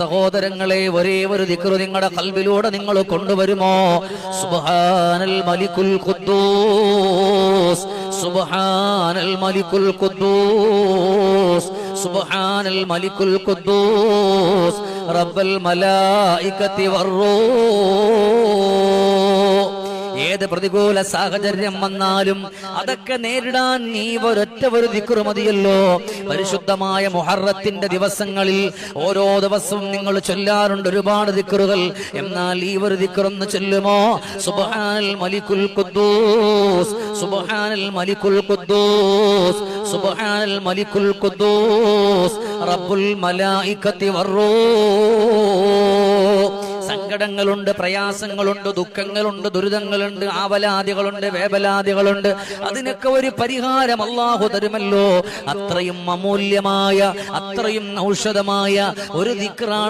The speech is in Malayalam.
സഹോദരങ്ങളെ, ഒരേ ഒരു ദിക്ർ നിങ്ങളുടെ ഖൽബിലൂടെ നിങ്ങൾ കൊണ്ടുവരുമോ? സുബ്ഹാനൽ മലിക്കുൽ ഖുദ്ദൂസ്, സുബ്ഹാനൽ മലിക്കുൽ ഖുദ്ദൂസ്, സുബ്ഹാനൽ മലിക്കുൽ ഖുദ്ദൂസ്, റബ്ബൽ മലായികത്തി വറൂഹ്. ഏത് പ്രതികൂല സാഹചര്യം വന്നാലും അതൊക്കെ നേരിടാൻ നീ ഒരൊറ്റ ഒരു ദിക്ർ മതിയല്ലോ. പരിശുദ്ധമായ മുഹറത്തിന്റെ ദിവസങ്ങളിൽ ഓരോ ദിവസവും നിങ്ങൾ ചൊല്ലാറുണ്ട് ഒരുപാട് ദിക്റുകൾ. എന്നാൽ ഈ ഒരു ദിക്ർ ഒന്ന് ചൊല്ലുമോ? സുബ്ഹാനൽ മലിക്കുൽ ഖുദ്ദൂസ്, സുബ്ഹാനൽ മലിക്കുൽ ഖുദ്ദൂസ്, സുബ്ഹാനൽ മലിക്കുൽ ഖുദ്ദൂസ്, റബ്ബുൽ മലായികത്തി വറൂഹ്. സങ്കടങ്ങളുണ്ട്, പ്രയാസങ്ങളുണ്ട്, ദുഃഖങ്ങളുണ്ട്, ദുരിതങ്ങളുണ്ട്, ആവലാദികളുണ്ട്, വേവലാദികളുണ്ട്. അതിനൊക്കെ ഒരു പരിഹാരം അല്ലാഹു തരുമല്ലോ. അത്രയും അമൂല്യമായ, അത്രയും ഔഷധമായ ഒരു ദിക്റാണ്